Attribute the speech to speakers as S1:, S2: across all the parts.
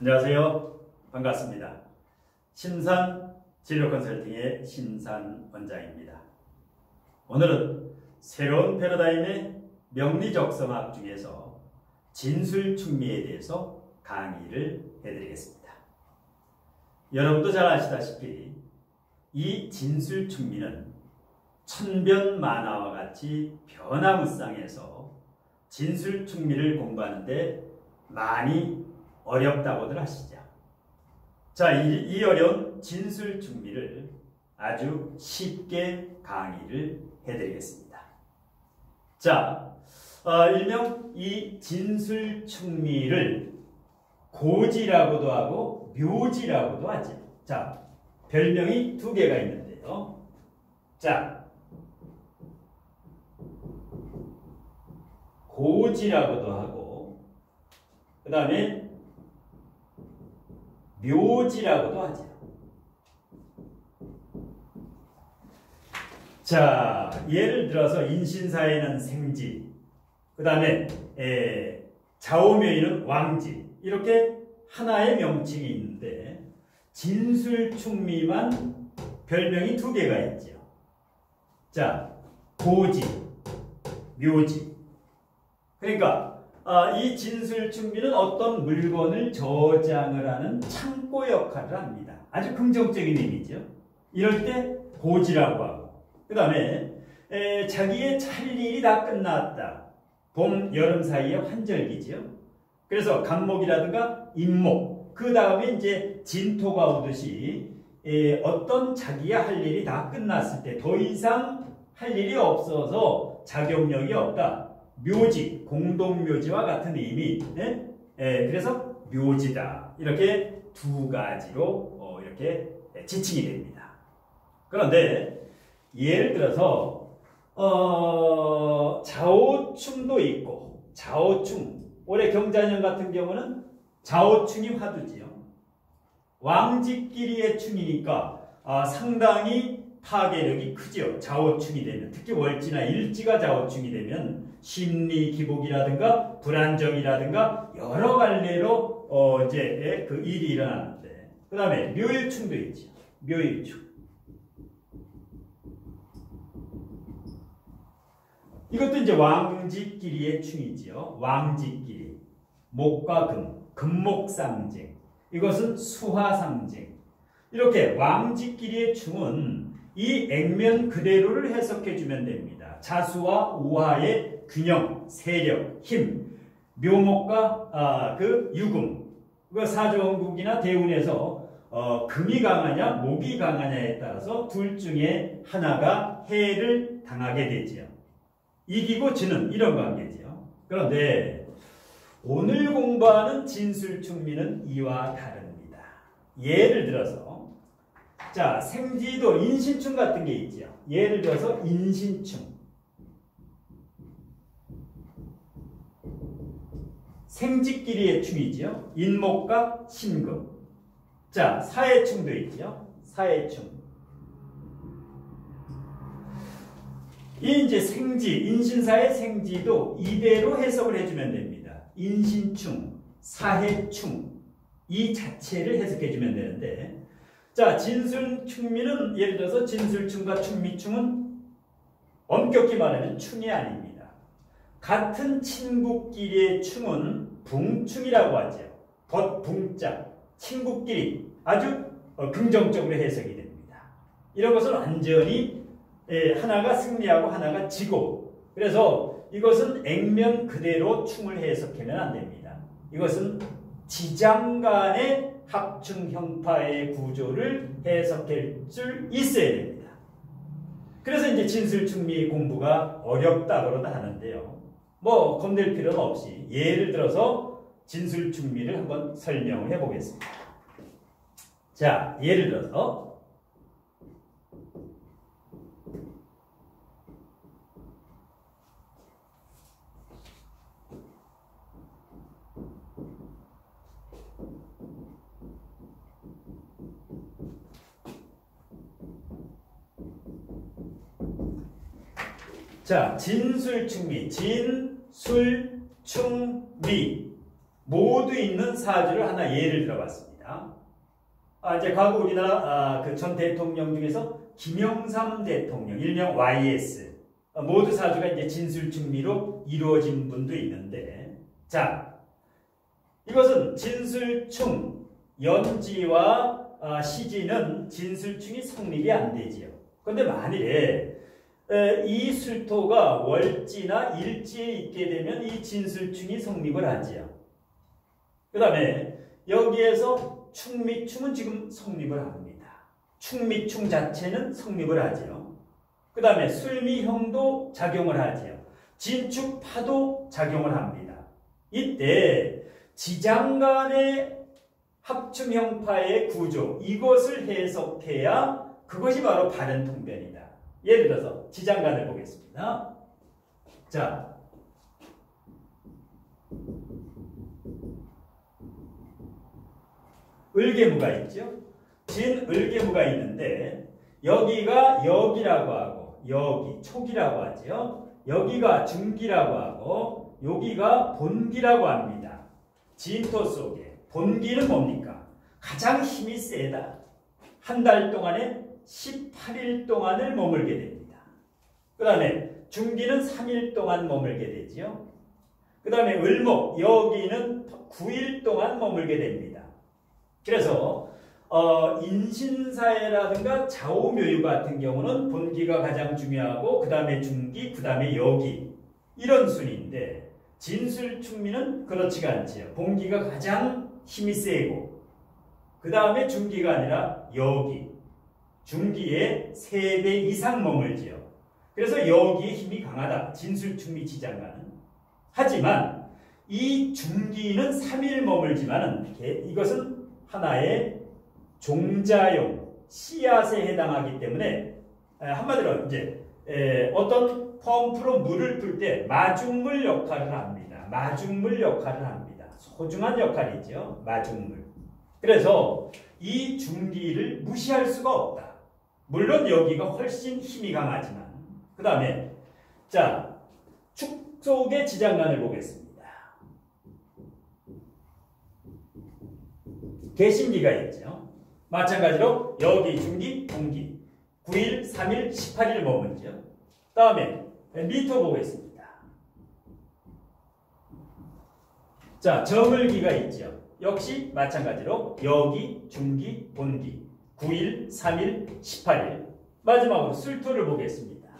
S1: 안녕하세요. 반갑습니다. 신산 진료 컨설팅의 신산 원장입니다. 오늘은 새로운 패러다임의 명리적성학 중에서 진술충미에 대해서 강의를 해드리겠습니다. 여러분도 잘 아시다시피 이 진술충미는 천변만화와 같이 변화무쌍해서 진술충미를 공부하는데 많이 어렵다고들 하시죠. 자, 이 어려운 진술충미를 아주 쉽게 강의를 해드리겠습니다. 자, 일명 이 진술충미를 고지라고도 하고 묘지라고도 하죠. 자, 별명이 두 개가 있는데요. 자, 고지라고도 하고 그 다음에 묘지라고도 하죠. 자, 예를 들어서 인신사에는 생지, 그 다음에 좌우명에는 왕지, 이렇게 하나의 명칭이 있는데 진술충미만 별명이 두 개가 있죠. 자, 고지, 묘지. 그러니까 이 진술충미는 어떤 물건을 저장을 하는 창고 역할을 합니다. 아주 긍정적인 의미죠. 이럴 때 고지라고 하고, 그 다음에 자기의 할 일이 다 끝났다. 봄, 여름 사이에 환절기죠. 그래서 간목이라든가 임목, 그 다음에 이제 진토가 오듯이 어떤 자기의 할 일이 다 끝났을 때 더 이상 할 일이 없어서 작용력이 없다. 묘지, 공동묘지와 같은 의미. 그래서 묘지다. 이렇게 두 가지로 이렇게 지칭이 됩니다. 그런데 예를 들어서 좌오충도 있고, 좌오충. 올해 경자년 같은 경우는 좌오충이 화두지요. 왕직끼리의 충이니까 상당히 파괴력이 크죠. 좌오충이 되면. 특히 월지나 일지가 좌오충이 되면 심리 기복이라든가 불안정이라든가 여러 갈래로 이제 그 일이 일어나는데, 그 다음에 묘일충도 있죠. 묘일충. 이것도 이제 왕직끼리의 충이지요. 왕직끼리. 목과 금, 금목상쟁. 이것은 수화상쟁. 이렇게 왕직끼리의 충은 이 액면 그대로를 해석해주면 됩니다. 자수와 우화의 균형, 세력, 힘, 묘목과 그 유금, 그 사조원국이나 대운에서 금이 강하냐 목이 강하냐에 따라서 둘 중에 하나가 해를 당하게 되지요. 이기고 지는 이런 관계지요. 그런데 오늘 공부하는 진술충미는 이와 다릅니다. 예를 들어서 자, 생지도 인신충 같은 게 있죠. 예를 들어서 인신충. 생지끼리의 충이죠. 인목과 신금. 자, 사해충도 있죠. 사해충. 이 이제 생지, 인신사의 생지도 이대로 해석을 해주면 됩니다. 인신충, 사해충. 이 자체를 해석해주면 되는데, 자, 진술충미는 예를 들어서 진술충과 충미충은 엄격히 말하면 충이 아닙니다. 같은 친구끼리의 충은 붕충이라고 하죠. 덧붕자, 친구끼리 아주 긍정적으로 해석이 됩니다. 이런 것은 완전히 하나가 승리하고 하나가 지고, 그래서 이것은 액면 그대로 충을 해석하면 안 됩니다. 이것은 지장 간의 합충 형파의 구조를 해석할 줄 있어야 됩니다. 그래서 이제 진술충미 공부가 어렵다고는 하는데요. 뭐 겁낼 필요는 없이 예를 들어서 진술충미를 한번 설명을 해보겠습니다. 자, 예를 들어서 자, 진술충미, 진술충미 모두 있는 사주를 하나 예를 들어봤습니다. 이제 과거 우리나라 그 전 대통령 중에서 김영삼 대통령, 일명 YS, 모두 사주가 이제 진술충미로 이루어진 분도 있는데, 자, 이것은 진술충, 연지와 시지는 진술충이 성립이 안 되지요. 그런데 만일에 이 술토가 월지나 일지에 있게 되면 이 진술충이 성립을 하지요. 그 다음에 여기에서 충미충은 지금 성립을 합니다. 충미충 자체는 성립을 하지요. 그 다음에 술미형도 작용을 하지요. 진축파도 작용을 합니다. 이때 지장간의 합충형파의 구조, 이것을 해석해야 그것이 바로 바른 통변이다. 예를 들어서 지장간을 보겠습니다. 자, 을계무가 있죠. 진을계무가 있는데 여기가 역이라고 하고 여기 촉이라고 하죠. 여기가 중기라고 하고 여기가 본기라고 합니다. 진토 속에 본기는 뭡니까? 가장 힘이 세다. 한 달 동안에 18일 동안을 머물게 됩니다. 그 다음에 중기는 3일 동안 머물게 되죠. 그 다음에 을목, 여기는 9일 동안 머물게 됩니다. 그래서 인신사회라든가 좌우묘유 같은 경우는 본기가 가장 중요하고 그 다음에 중기, 그 다음에 여기, 이런 순위인데 진술충미는 그렇지가 않지요. 본기가 가장 힘이 세고 그 다음에 중기가 아니라 여기, 중기에 3배 이상 머물지요. 그래서 여기에 힘이 강하다. 진술충미 지장간은. 하지만 이 중기는 3일 머물지만은 이것은 하나의 종자용 씨앗에 해당하기 때문에 한마디로 이제 어떤 펌프로 물을 풀 때 마중물 역할을 합니다. 마중물 역할을 합니다. 소중한 역할이죠. 마중물. 그래서 이 중기를 무시할 수가 없다. 물론 여기가 훨씬 힘이 강하지만 그 다음에 자 축속의 지장간을 보겠습니다. 개신기가 있죠. 마찬가지로 여기 중기, 공기 9일, 3일, 18일 머물죠. 다음에 미토 보겠습니다. 자, 정을기가 있죠. 역시 마찬가지로 여기, 중기, 본기 9일, 3일, 18일. 마지막으로 술토를 보겠습니다.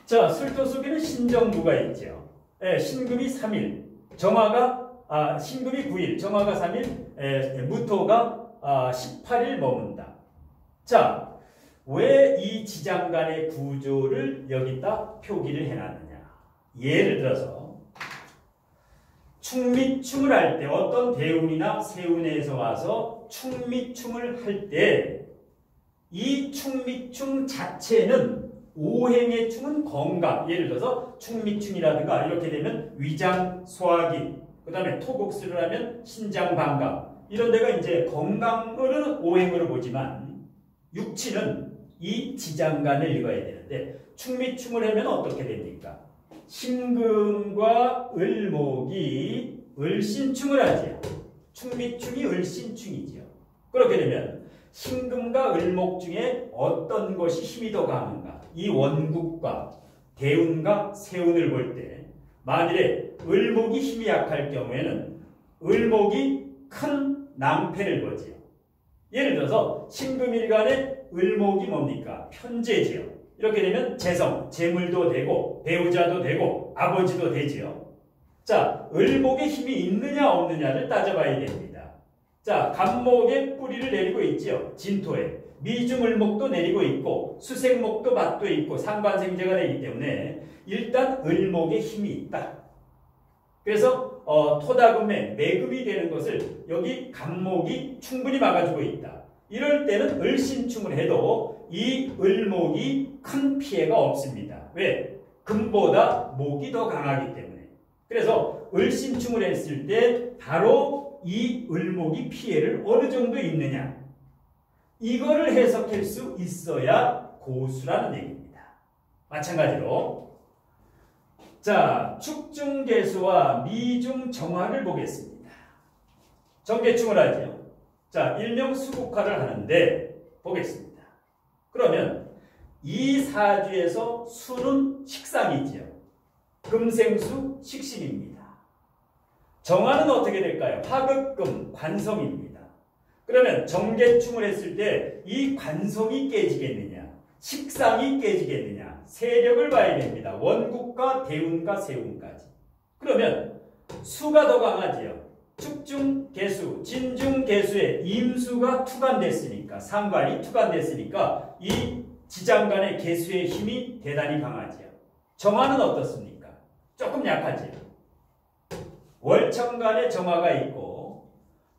S1: 자, 술토 속에는 신정부가 있죠. 신금이 3일, 정화가 신금이 9일, 정화가 3일, 무토가 18일 머문다. 자, 왜 이 지장간의 구조를 여기다 표기를 해놨느냐? 예를 들어서 충미충을 할 때 어떤 대운이나 세운에서 와서 충미충을 할 때 이 충미충 자체는 오행의 충은 건강, 예를 들어서 충미충이라든가 이렇게 되면 위장 소화기, 그 다음에 토곡수를 하면 신장 방광, 이런 데가 이제 건강을 오행으로 보지만 육치는 이 지장간을 읽어야 되는데 충미충을 하면 어떻게 됩니까? 신금과 을목이 을신충을 하지요. 충미충이 을신충이지요. 그렇게 되면 신금과 을목 중에 어떤 것이 힘이 더 강한가? 이 원국과 대운과 세운을 볼 때 만일에 을목이 힘이 약할 경우에는 을목이 큰 낭패를 보지요. 예를 들어서 신금일간에 을목이 뭡니까? 편재지요. 이렇게 되면 재성, 재물도 되고 배우자도 되고 아버지도 되지요. 자, 을목의 힘이 있느냐 없느냐를 따져봐야 됩니다. 자, 간목의 뿌리를 내리고 있지요. 진토에. 미중을목도 내리고 있고 수생목도 밭도 있고 상관생재가 되기 때문에 일단 을목의 힘이 있다. 그래서 토다금에 매금이 되는 것을 여기 간목이 충분히 막아주고 있다. 이럴 때는 을신충을 해도 이 을목이 큰 피해가 없습니다. 왜? 금보다 목이 더 강하기 때문에. 그래서 을신충을 했을 때 바로 이 을목이 피해를 어느 정도 있느냐, 이거를 해석할 수 있어야 고수라는 얘기입니다. 마찬가지로 자, 축중개수와 미중정화를 보겠습니다. 정개충을 하죠. 자, 일명 수국화를 하는데 보겠습니다. 그러면 이 사주에서 수는 식상이지요. 금생수 식신입니다. 정화는 어떻게 될까요? 화극금 관성입니다. 그러면 정개충을 했을 때 이 관성이 깨지겠느냐? 식상이 깨지겠느냐? 세력을 봐야 됩니다. 원국과 대운과 세운까지. 그러면 수가 더 강하지요. 축중 개수, 진중 개수에 임수가 투관됐으니까, 상관이 투관됐으니까 이 지장간의 개수의 힘이 대단히 강하지요. 정화는 어떻습니까? 조금 약하지요. 월청간에 정화가 있고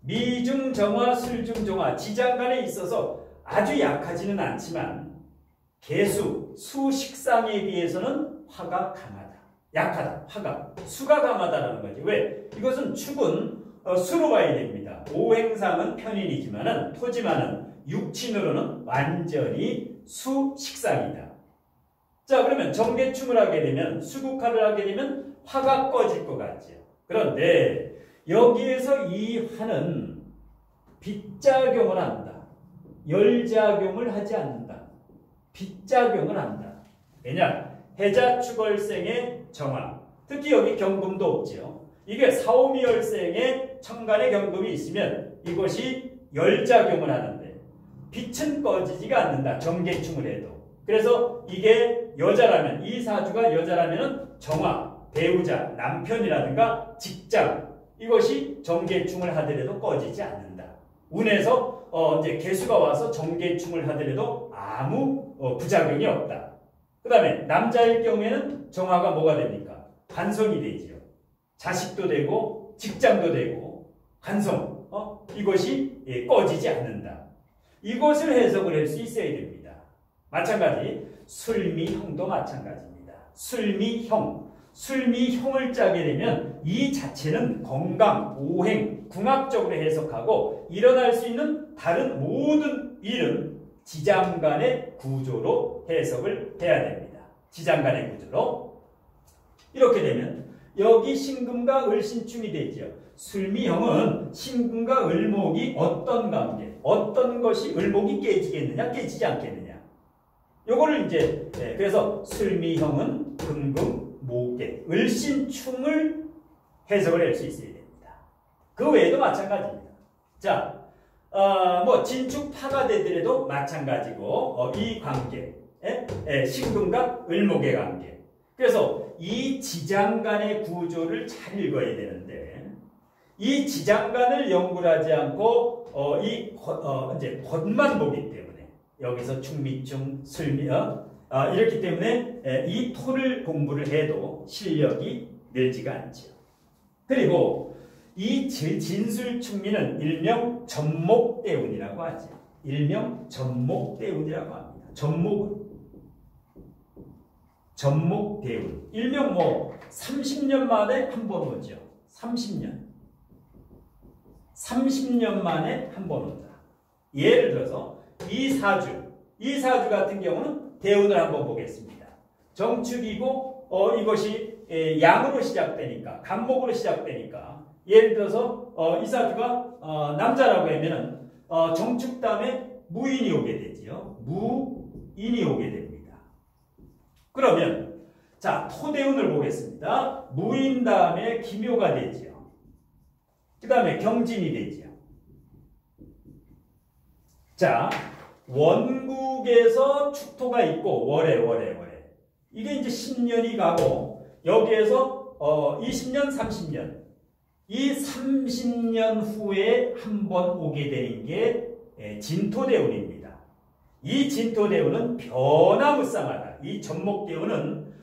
S1: 미중정화, 술중정화, 지장간에 있어서 아주 약하지는 않지만 개수, 수식상에 비해서는 화가 강하다. 약하다. 화가. 수가 강하다라는 거지. 왜? 이것은 축은 수로 봐야 됩니다. 오행상은 편인이지만은 토지만은 육친으로는 완전히 수식상이다. 자, 그러면 정개충을 하게 되면 수국화를 하게 되면 화가 꺼질 것 같죠. 그런데 여기에서 이 화는 빗작용을 한다. 열작용을 하지 않는다. 빗작용을 한다. 왜냐? 해자축월생의 정화. 특히 여기 경금도 없지요. 이게 사오미열생의 천간에 경금이 있으면 이것이 열작용을 하는데 빛은 꺼지지가 않는다. 정개충을 해도. 그래서 이게 여자라면, 이 사주가 여자라면 정화, 배우자, 남편이라든가 직장, 이것이 정개충을 하더라도 꺼지지 않는다. 운에서 이제 개수가 와서 정개충을 하더라도 아무 부작용이 없다. 그 다음에 남자일 경우에는 정화가 뭐가 됩니까? 관성이 되지요. 자식도 되고 직장도 되고 관성, 이것이 꺼지지 않는다. 이것을 해석을 할 수 있어야 됩니다. 마찬가지 술미형도 마찬가지입니다. 술미형. 술미형을 짜게 되면 이 자체는 건강, 오행, 궁합적으로 해석하고 일어날 수 있는 다른 모든 일은 지장간의 구조로 해석을 해야 됩니다. 지장간의 구조로. 이렇게 되면 여기 신금과 을신충이 되죠. 술미형은 신금과 을목이 어떤 관계, 어떤 것이 을목이 깨지겠느냐, 깨지지 않겠느냐. 요거를 이제 그래서 술미형은 금금, 목계, 을신충을 해석을 할 수 있어야 됩니다. 그 외에도 마찬가지입니다. 자, 뭐 진축파가 되더라도 마찬가지고 이 관계, 신금과 을목의 관계. 그래서 이 지장간의 구조를 잘 읽어야 되는데 이 지장간을 연구를 하지 않고 이제 겉만 보기 때문에 여기서 충미충, 이렇기 때문에 이 토를 공부를 해도 실력이 늘지가 않죠. 그리고 이 진술충미는 일명 전목대운이라고 하죠. 일명 전목대운이라고 합니다. 전목대운. 일명 30년 만에 한 번 오죠. 30년 만에 한 번 온다. 예를 들어서 이 사주 같은 경우는 대운을 한번 보겠습니다. 정축이고 이것이 양으로 시작되니까, 간목으로 시작되니까 예를 들어서 이 사주가 남자라고 하면은 정축 다음에 무인이 오게 되지요. 무인이 오게 됩니다. 그러면 자, 토대운을 보겠습니다. 무인 다음에 기묘가 되지요. 그 다음에 경진이 되지요. 자, 원국에서 축토가 있고 월에 이게 이제 10년이 가고 여기에서 20년, 30년 이 30년 후에 한 번 오게 되는 게 진토대운입니다. 이 진토대운은 변화무쌍하다. 이 전목대운은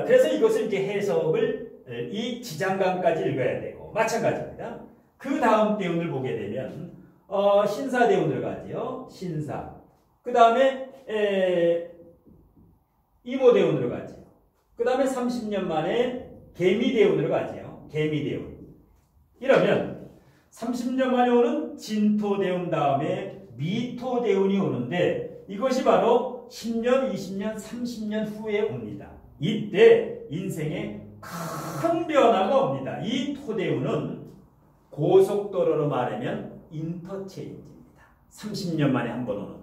S1: 그래서 이것을 이제 해석을 이 지장간까지 읽어야 되고 마찬가지입니다. 그 다음 대운을 보게 되면 신사대운을 가지요. 신사. 그 다음에 이모대운으로 가지요. 그 다음에 30년 만에 개미대운으로 가지요. 개미대운. 이러면 30년 만에 오는 진토대운 다음에 미토대운이 오는데 이것이 바로 10년, 20년, 30년 후에 옵니다. 이때 인생의 큰 변화가 옵니다. 이 토대우는 고속도로로 말하면 인터체인지입니다. 30년 만에 한 번 오는.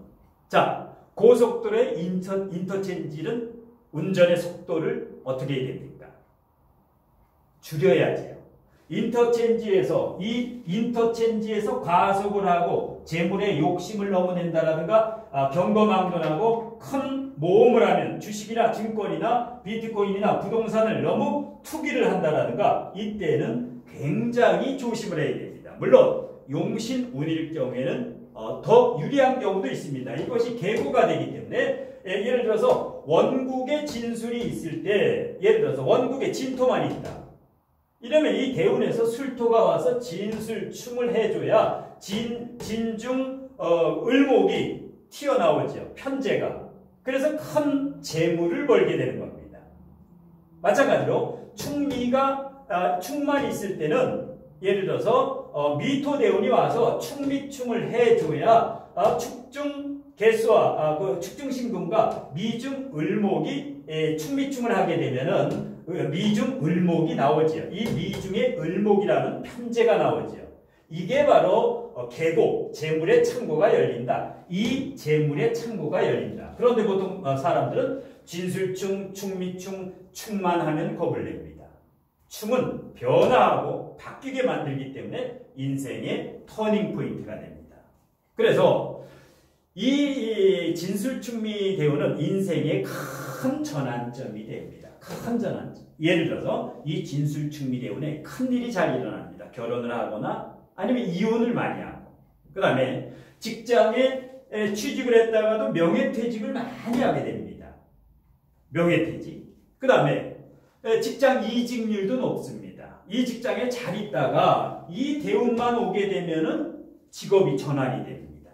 S1: 자, 고속도로의 인터체인지는 운전의 속도를 어떻게 해야 됩니까? 줄여야지요. 인터체인지에서 과속을 하고 재물의 욕심을 너무 낸다라든가 경거망론하고 큰 모험을 하면 주식이나 증권이나 비트코인이나 부동산을 너무 투기를 한다라든가 이때는 굉장히 조심을 해야 됩니다. 물론 용신 운일 경우에는 더 유리한 경우도 있습니다. 이것이 계고가 되기 때문에 예를 들어서 원국의 진술이 있을 때 예를 들어서 원국에 진토만 있다. 이러면 이 대운에서 술토가 와서 진술충을 해줘야 진중 을목이 튀어나오죠. 편재가. 그래서 큰 재물을 벌게 되는 겁니다. 마찬가지로 충만 있을 때는 예를 들어서 미토대운이 와서 충미충을 해줘야 축중 개수와 축중신금과 미중 을목이 충미충을 하게 되면은 미중 을목이 나오지요. 이 미중의 을목이라는 편제가 나오지요. 이게 바로 계고 재물의 창고가 열린다. 이 재물의 창고가 열린다. 그런데 보통 사람들은 진술충, 충미충, 충만 하면 겁을 냅니다. 충은 변화하고 바뀌게 만들기 때문에 인생의 터닝 포인트가 됩니다. 그래서 이 진술충미 대운은 인생의 큰 전환점이 됩니다. 큰 전환점. 예를 들어서 이 진술충미 대운에 큰 일이 잘 일어납니다. 결혼을 하거나 아니면 이혼을 많이 하고 그 다음에 직장에 취직을 했다가도 명예퇴직을 많이 하게 됩니다. 명예퇴직. 그 다음에 직장 이직률도 높습니다. 이 직장에 잘 있다가 이 대운만 오게 되면은 직업이 전환이 됩니다.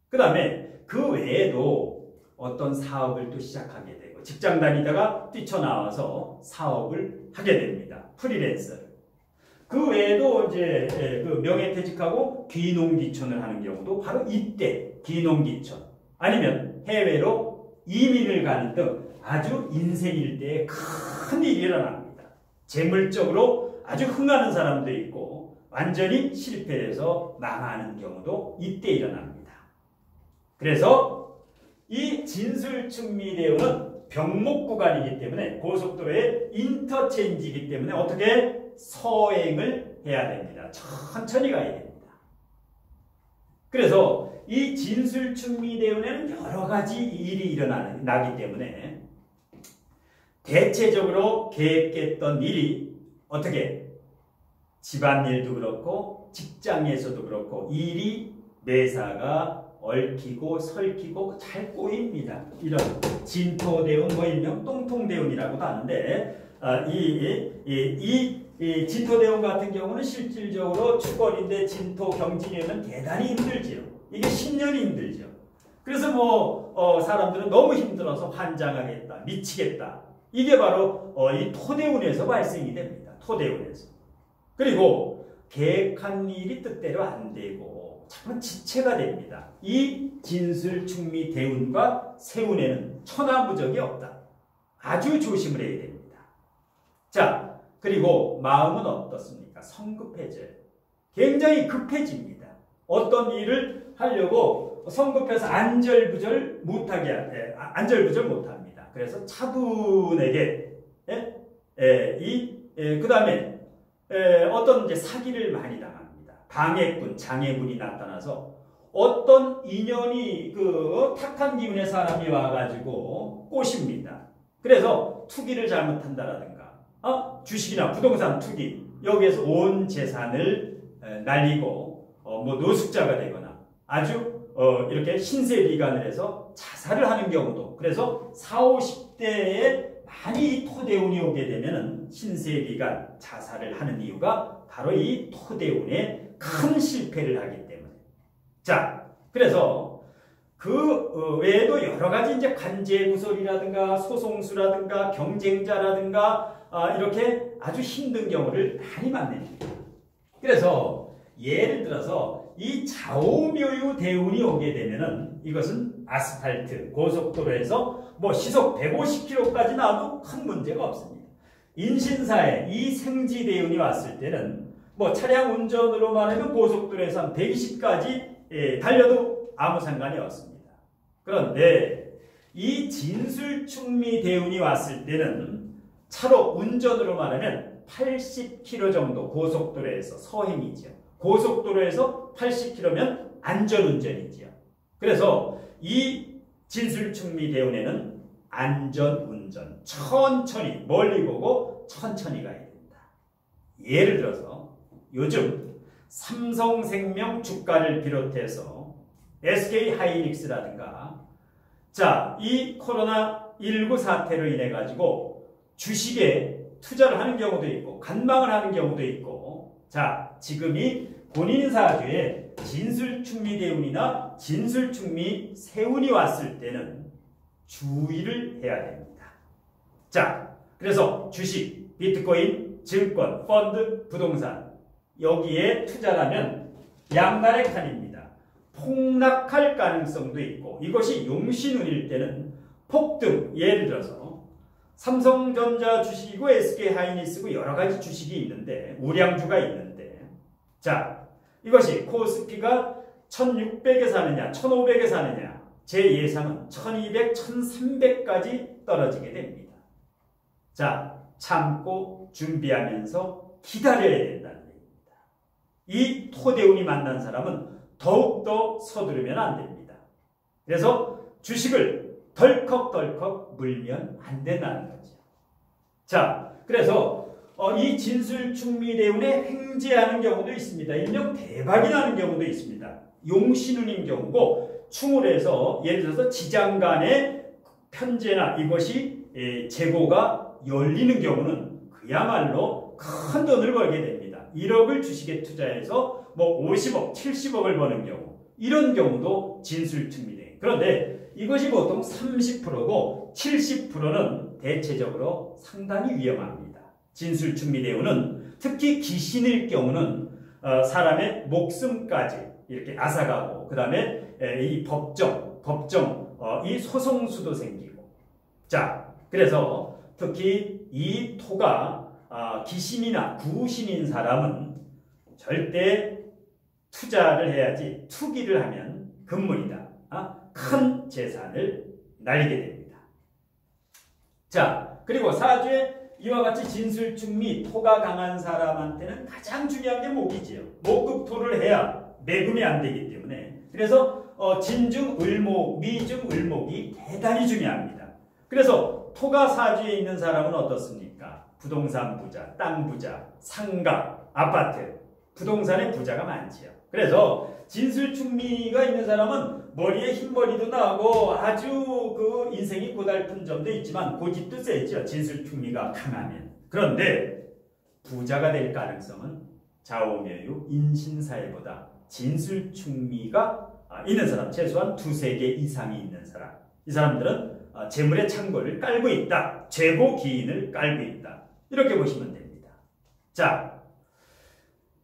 S1: 그 다음에 그 외에도 어떤 사업을 또 시작하게 되고 직장 다니다가 뛰쳐나와서 사업을 하게 됩니다. 프리랜서를. 그 외에도 이제 그 명예퇴직하고 귀농귀촌을 하는 경우도 바로 이때 귀농귀촌 아니면 해외로 이민을 가는 등 아주 인생 일대에 큰 일이 일어납니다. 재물적으로 아주 흥하는 사람도 있고 완전히 실패해서 망하는 경우도 이때 일어납니다. 그래서 이 진술충미대운은 병목 구간이기 때문에 고속도로의 인터체인지이기 때문에 어떻게 서행을 해야 됩니다. 천천히 가야 됩니다. 그래서 이 진술충미대운에는 여러 가지 일이 일어나기 때문에 대체적으로 계획했던 일이 어떻게 집안일도 그렇고 직장에서도 그렇고 일이 매사가 얽히고 설키고 잘 꼬입니다. 이런 진토대운 일명 똥통대운이라고도 하는데 이 진토대운 같은 경우는 실질적으로 축월인데 진토 경진에는 대단히 힘들지요. 이게 10년이 힘들죠. 그래서 사람들은 너무 힘들어서 환장하겠다, 미치겠다. 이게 바로 이 토대운에서 발생이 됩니다. 토대운에서. 그리고 계획한 일이 뜻대로 안 되고 자꾸 지체가 됩니다. 이 진술충미 대운과 세운에는 천하무적이 없다. 아주 조심을 해야 됩니다. 자, 그리고 마음은 어떻습니까? 성급해져요. 굉장히 급해집니다. 어떤 일을 하려고 성급해서 안절부절 못합니다. 그래서 차분하게 그 다음에 어떤 이제 사기를 많이 당합니다. 방해꾼, 장애물이 나타나서 어떤 인연이 탁한 기운의 사람이 와가지고 꼬십니다. 그래서 투기를 잘못한다라든가 주식이나 부동산 투기 여기에서 온 재산을 날리고 노숙자가 되거나 아주 이렇게 신세비관을 해서 자살을 하는 경우도 그래서 40, 50대에 많이 이 토대운이 오게 되면 신세비관 자살을 하는 이유가 바로 이 토대운에 큰 실패를 하기 때문에 자 그래서 그 외에도 여러 가지 이제 간제구설이라든가 소송수라든가 경쟁자라든가 이렇게 아주 힘든 경우를 많이 만납니다. 그래서 예를 들어서 이 좌우묘유 대운이 오게 되면은 이것은 아스팔트 고속도로에서 시속 150km까지 나와도 큰 문제가 없습니다. 인신사에 이 생지대운이 왔을 때는 뭐 차량 운전으로 말하면 고속도로에서 한 120까지 달려도 아무 상관이 없습니다. 그런데 이 진술충미대운이 왔을 때는 차로 운전으로 말하면 80km 정도 고속도로에서 서행이죠. 고속도로에서 80km면 안전운전이죠. 그래서 이 진술충미대운에는 안전운전, 천천히 멀리 보고 천천히 가야 됩니다. 예를 들어서 요즘 삼성생명 주가를 비롯해서 SK하이닉스라든가 자, 이 코로나19 사태로 인해 가지고 주식에 투자를 하는 경우도 있고 간방을 하는 경우도 있고 자, 지금이 본인 사주에 진술충미대운이나 진술충미세운이 왔을 때는 주의를 해야 됩니다. 자, 그래서 주식, 비트코인, 증권, 펀드, 부동산 여기에 투자하면 양날의 칸입니다. 폭락할 가능성도 있고 이것이 용신운일 때는 폭등, 예를 들어서 삼성전자 주식이고 SK하이닉스고 여러 가지 주식이 있는데 우량주가 있는데 자, 이것이 코스피가 1600에 사느냐 1500에 사느냐 제 예상은 1200, 1300까지 떨어지게 됩니다. 자, 참고 준비하면서 기다려야 된다는 얘기입니다. 이 토대운이 만난 사람은 더욱더 서두르면 안 됩니다. 그래서 주식을 덜컥덜컥 물면 안 된다는 거죠. 자, 그래서 이 진술충미대운에 횡재하는 경우도 있습니다. 일명 대박이 나는 경우도 있습니다. 용신운인 경우고 충을 해서 예를 들어서 지장간의 편제나 이것이 재고가 열리는 경우는 그야말로 큰 돈을 벌게 됩니다. 1억을 주식에 투자해서 뭐 50억, 70억을 버는 경우 이런 경우도 진술충미대. 그런데 이것이 보통 30%고 70%는 대체적으로 상당히 위험합니다. 진술충미대운은 특히 귀신일 경우는 사람의 목숨까지 이렇게 앗아가고 그 다음에 이 법정 이 소송수도 생기고 자, 그래서 특히 이 토가 귀신이나 구신인 사람은 절대 투자를 해야지 투기를 하면 금물이다. 큰 재산을 날리게 됩니다. 자, 그리고 사주에 이와 같이 진술충미 토가 강한 사람한테는 가장 중요한 게 목이지요. 목급토를 해야 매금이 안 되기 때문에 그래서 진중 을목, 미중 을목이 대단히 중요합니다. 그래서 토가 사주에 있는 사람은 어떻습니까? 부동산 부자, 땅 부자, 상가, 아파트, 부동산에 부자가 많지요. 그래서 진술충미가 있는 사람은 머리에 흰머리도 나고 아주 그 인생이 고달픈 점도 있지만 고집도 세죠. 진술충미가 강하면. 그런데 부자가 될 가능성은 좌우묘유 인신사회보다 진술충미가 있는 사람, 최소한 2-3개 이상이 있는 사람. 이 사람들은 재물의 창고를 깔고 있다. 재고 기인을 깔고 있다. 이렇게 보시면 됩니다. 자,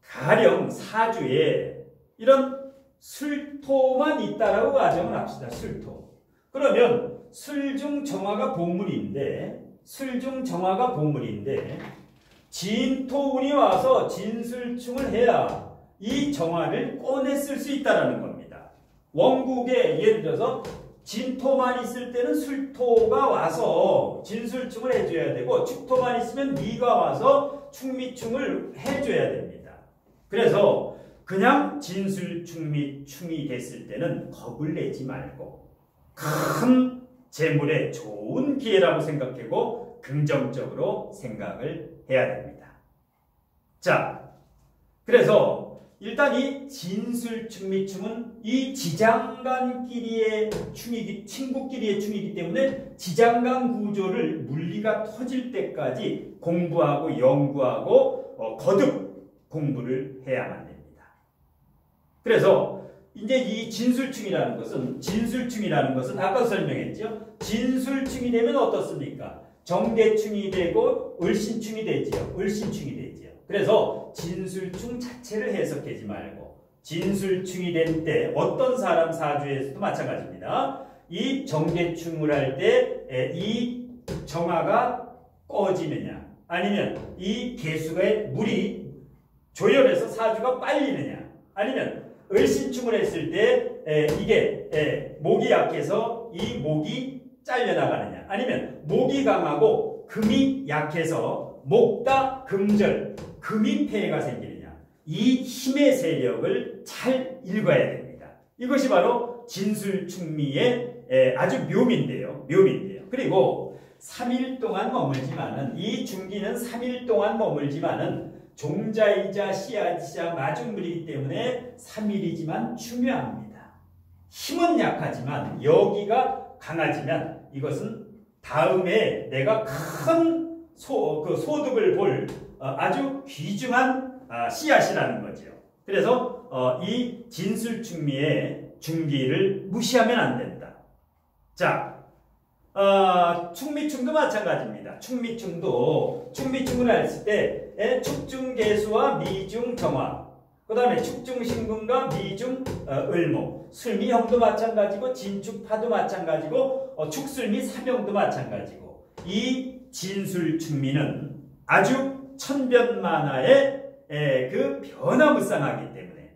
S1: 가령 사주에 이런 술토만 있다라고 가정을 합시다. 술토. 그러면 술중 정화가 보물인데 진토운이 와서 진술충을 해야 이 정화를 꺼냈을 수 있다는 겁니다. 원국에 예를 들어서 진토만 있을 때는 술토가 와서 진술충을 해줘야 되고 축토만 있으면 미가 와서 충미충을 해줘야 됩니다. 그래서 그냥 진술충미 됐을 때는 겁을 내지 말고 큰 재물의 좋은 기회라고 생각하고 긍정적으로 생각을 해야 됩니다. 자, 그래서 일단 이 진술충미충은 이 지장간끼리의 충이기, 친구끼리의 충이기 때문에 지장간 구조를 물리가 터질 때까지 공부하고 연구하고 거듭 공부를 해야만 됩니다. 그래서 이제 이 진술충이라는 것은 아까 설명했죠. 진술충이 되면 어떻습니까? 정계충이 되고 을신충이 되지요. 그래서 진술충 자체를 해석하지 말고 진술충이 될 때 어떤 사람 사주에서도 마찬가지입니다. 이 정계충을 할 때 이 정화가 꺼지느냐 아니면 이 개수의 물이 조열해서 사주가 빨리느냐, 아니면 을신충을 했을 때 이게 목이 약해서 이 목이 잘려나가느냐, 아니면 목이 강하고 금이 약해서 목다 금절, 금이 폐해가 생기느냐, 이 힘의 세력을 잘 읽어야 됩니다. 이것이 바로 진술충미의 아주 묘미인데요. 그리고 3일 동안 머물지만은, 이 중기는 3일 동안 머물지만은 종자이자 씨앗이자 마중물이기 때문에 3일이지만 중요합니다. 힘은 약하지만 여기가 강하지만 이것은 다음에 내가 큰 소득을 볼 아주 귀중한 씨앗이라는 거죠. 그래서 이 진술충미의 중기를 무시하면 안 된다. 자, 충미충도 마찬가지입니다. 충미충을 했을 때 축중개수와 미중정화, 그 다음에 축중신금과 미중을목, 술미형도 마찬가지고 진축파도 마찬가지고 축술미 삼형도 마찬가지고, 이 진술충미는 아주 천변만화의 그 변화무쌍하기 때문에,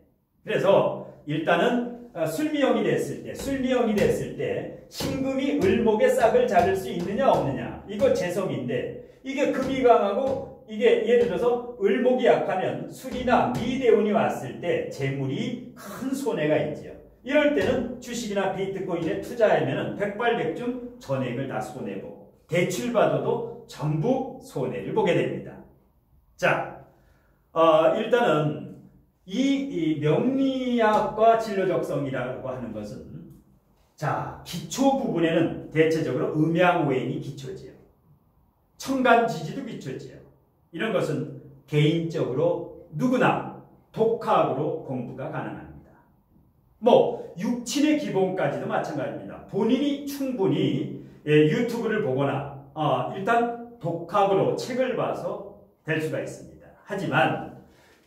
S1: 그래서 일단은 술미형이 됐을 때 신금이 을목의 싹을 자를 수 있느냐 없느냐, 이거 재성인데 이게 금이 강하고 이게 예를 들어서 을목이 약하면 술이나 미대운이 왔을 때 재물이 큰 손해가 있지요. 이럴 때는 주식이나 비트코인에 투자하면 백발백중 전액을 다 손해보고 대출 받아도 전부 손해를 보게 됩니다. 자, 일단은 이 명리학과 진로적성이라고 하는 것은, 자, 기초 부분에는 대체적으로 음양오행이 기초지요. 청간지지도 기초지요. 이런 것은 개인적으로 누구나 독학으로 공부가 가능합니다. 뭐 육친의 기본까지도 마찬가지입니다. 본인이 충분히 유튜브를 보거나 일단 독학으로 책을 봐서 될 수가 있습니다. 하지만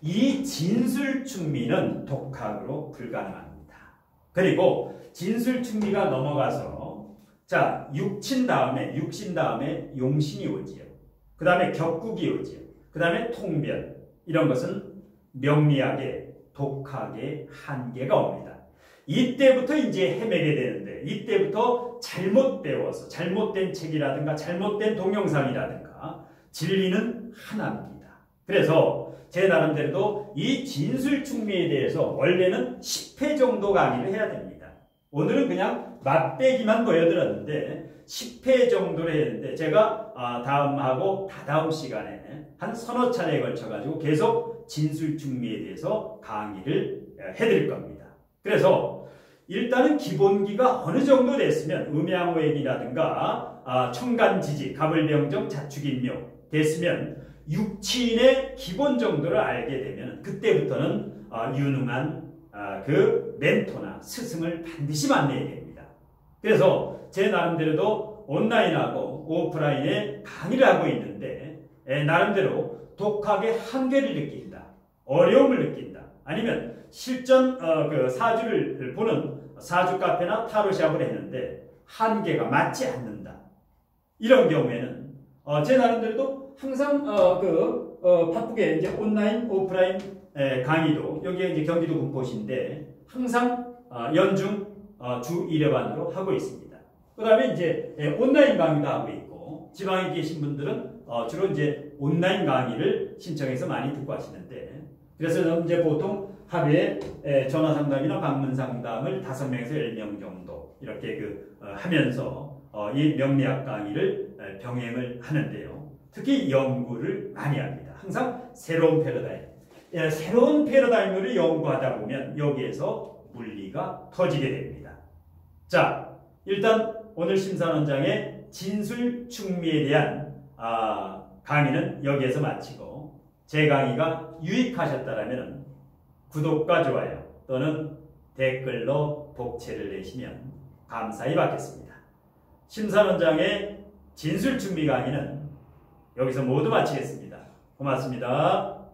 S1: 이 진술충미는 독학으로 불가능합니다. 그리고 진술충미가 넘어가서, 자, 육신 다음에 용신이 오지요. 그 다음에 격국이 오지요. 그 다음에 통변. 이런 것은 명리학의 독학의 한계가 옵니다. 이때부터 이제 헤매게 되는데, 이때부터 잘못 배워서 잘못된 책이라든가 잘못된 동영상이라든가 진리는 하나입니다. 그래서 제 나름대로도 이 진술충미에 대해서 원래는 10회 정도 강의를 해야 됩니다. 오늘은 그냥 맛배기만 보여드렸는데 10회 정도를 했는데, 제가 다음하고 다다음 시간에 한 서너 차례에 걸쳐가지고 계속 진술충미에 대해서 강의를 해드릴 겁니다. 그래서 일단은 기본기가 어느 정도 됐으면, 음양오행이라든가 청간지지, 갑을병정, 자축인묘 됐으면 육친의 기본 정도를 알게 되면 그때부터는 유능한 그 멘토나 스승을 반드시 만나야 됩니다. 그래서 제 나름대로도 온라인하고 오프라인에 강의를 하고 있는데, 나름대로 독학의 한계를 느낀다, 어려움을 느낀다, 아니면 실전 그 사주를 보는 사주 카페나 타로 시합을 했는데 한계가 맞지 않는다, 이런 경우에는 제 나름대로도 항상 바쁘게 이제 온라인, 오프라인 강의도, 여기에 이제 경기도 군포시인데 항상 연중 주 1회반으로 하고 있습니다. 그 다음에 이제 온라인 강의도 하고 있고, 지방에 계신 분들은 주로 이제 온라인 강의를 신청해서 많이 듣고 하시는데, 그래서 이제 보통 하루에 전화 상담이나 방문 상담을 5명에서 10명 정도 이렇게 하면서 이 명리학 강의를 병행을 하는데요. 특히 연구를 많이 합니다. 항상 새로운 패러다임을 연구하다 보면 여기에서 물리가 터지게 됩니다. 자, 일단 오늘 심산원장의 진술충미에 대한 강의는 여기에서 마치고, 제 강의가 유익하셨다면 구독과 좋아요 또는 댓글로 복채를 내시면 감사히 받겠습니다. 심산원장의 진술충미 강의는 여기서 모두 마치겠습니다. 고맙습니다.